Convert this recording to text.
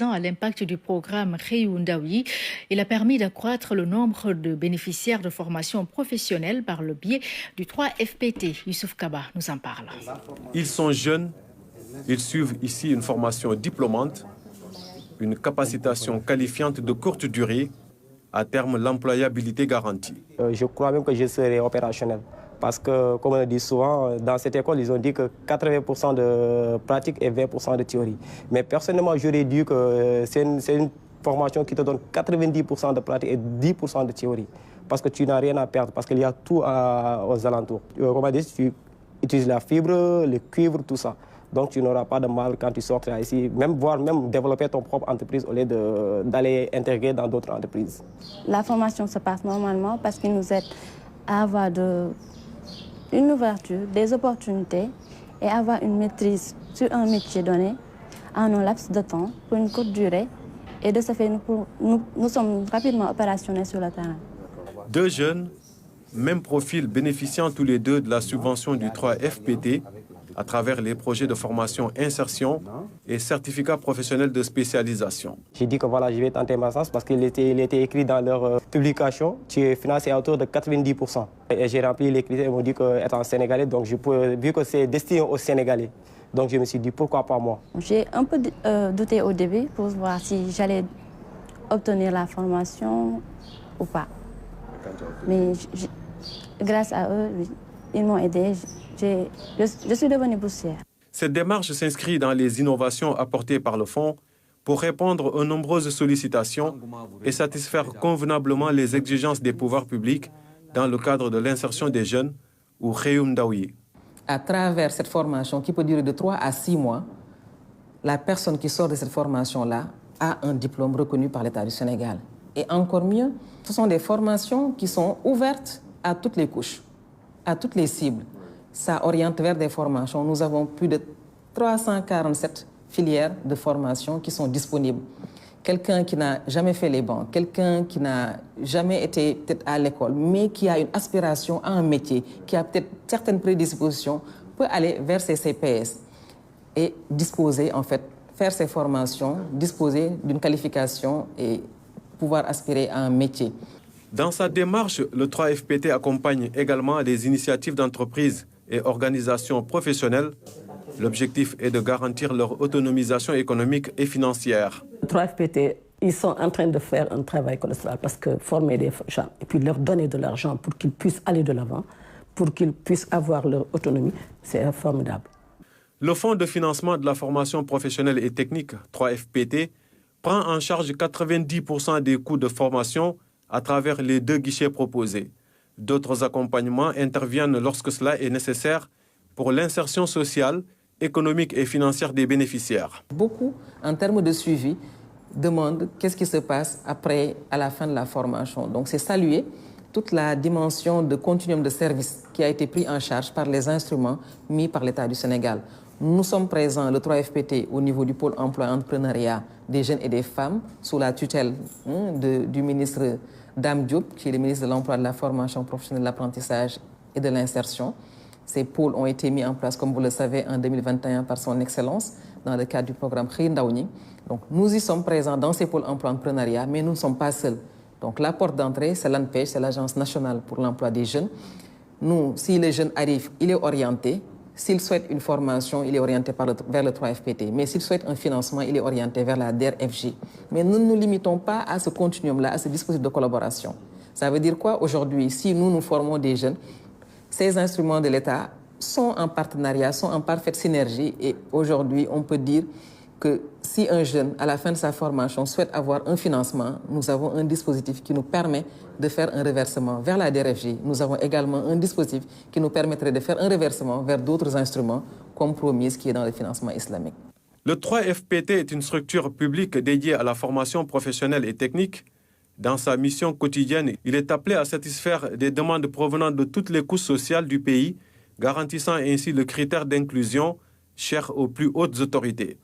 À l'impact du programme Réundawi, il a permis d'accroître le nombre de bénéficiaires de formation professionnelle par le biais du 3FPT. Youssouf Kaba nous en parle. Ils sont jeunes, ils suivent ici une formation diplômante, une capacitation qualifiante de courte durée, à terme l'employabilité garantie. Je crois même que je serai opérationnel. Parce que, comme on le dit souvent, dans cette école, ils ont dit que 80% de pratique et 20% de théorie. Mais personnellement, j'aurais dit que c'est une formation qui te donne 90% de pratique et 10% de théorie. Parce que tu n'as rien à perdre, parce qu'il y a tout aux alentours. Comme on dit, tu utilises la fibre, le cuivre, tout ça. Donc tu n'auras pas de mal quand tu sortiras ici, voire même développer ton propre entreprise au lieu d'aller intégrer dans d'autres entreprises. La formation se passe normalement parce qu'il nous aide à avoir une ouverture, des opportunités et avoir une maîtrise sur un métier donné en un laps de temps pour une courte durée. Et de ce fait, nous sommes rapidement opérationnels sur le terrain. Deux jeunes, même profil, bénéficiant tous les deux de la subvention du 3FPT à travers les projets de formation insertion et certificat professionnel de spécialisation. J'ai dit que voilà, je vais tenter ma chance parce qu'il était écrit dans leur publication, tu es financé à hauteur de 90%. Et j'ai rempli les critères, ils m'ont dit qu'étant sénégalais, donc vu que c'est destiné aux Sénégalais, donc je me suis dit pourquoi pas moi. J'ai un peu douté au début pour voir si j'allais obtenir la formation ou pas. Mais grâce à eux, ils m'ont aidé. Je suis devenue boursière. Cette démarche s'inscrit dans les innovations apportées par le Fonds pour répondre aux nombreuses sollicitations et satisfaire convenablement les exigences des pouvoirs publics dans le cadre de l'insertion des jeunes ou Réundawi. À travers cette formation qui peut durer de 3 à 6 mois, la personne qui sort de cette formation-là a un diplôme reconnu par l'État du Sénégal. Et encore mieux, ce sont des formations qui sont ouvertes à toutes les couches, à toutes les cibles. Ça oriente vers des formations. Nous avons plus de 347 filières de formation qui sont disponibles. Quelqu'un qui n'a jamais fait les bancs, quelqu'un qui n'a jamais été peut-être à l'école, mais qui a une aspiration à un métier, qui a peut-être certaines prédispositions, peut aller vers ces CPS et disposer, en fait, faire ces formations, disposer d'une qualification et pouvoir aspirer à un métier. Dans sa démarche, le 3FPT accompagne également des initiatives d'entreprises et organisations professionnelles. L'objectif est de garantir leur autonomisation économique et financière. Le 3FPT, ils sont en train de faire un travail colossal parce que former des gens et puis leur donner de l'argent pour qu'ils puissent aller de l'avant, pour qu'ils puissent avoir leur autonomie, c'est formidable. Le Fonds de financement de la formation professionnelle et technique, 3FPT, prend en charge 90% des coûts de formation à travers les 2 guichets proposés. D'autres accompagnements interviennent lorsque cela est nécessaire pour l'insertion sociale, économique et financière des bénéficiaires. Beaucoup, en termes de suivi, demandent qu'est-ce qui se passe après, à la fin de la formation. Donc c'est saluer toute la dimension de continuum de service qui a été pris en charge par les instruments mis par l'État du Sénégal. Nous sommes présents, le 3FPT, au niveau du pôle emploi et entrepreneuriat des jeunes et des femmes, sous la tutelle du ministre Dame Diop, qui est le ministre de l'Emploi, de la Formation professionnelle, de l'apprentissage et de l'insertion. Ces pôles ont été mis en place, comme vous le savez, en 2021 par son Excellence, dans le cadre du programme Réundawi. Donc nous y sommes présents dans ces pôles emploi entrepreneuriat, mais nous ne sommes pas seuls. Donc la porte d'entrée, c'est l'ANPEJ, c'est l'Agence nationale pour l'emploi des jeunes. Nous, si le jeune arrive, il est orienté. S'il souhaite une formation, il est orienté vers le 3FPT. Mais s'il souhaite un financement, il est orienté vers la DER/FJ. Mais nous ne nous limitons pas à ce continuum-là, à ce dispositif de collaboration. Ça veut dire quoi aujourd'hui? Si nous formons des jeunes, ces instruments de l'État sont en partenariat, sont en parfaite synergie. Et aujourd'hui, on peut dire que si un jeune, à la fin de sa formation, souhaite avoir un financement, nous avons un dispositif qui nous permet de faire un reversement vers la DER/FJ. Nous avons également un dispositif qui nous permettrait de faire un reversement vers d'autres instruments, comme Promise, qui est dans le financement islamique. Le 3FPT est une structure publique dédiée à la formation professionnelle et technique. Dans sa mission quotidienne, il est appelé à satisfaire des demandes provenant de toutes les couches sociales du pays, garantissant ainsi le critère d'inclusion cher aux plus hautes autorités.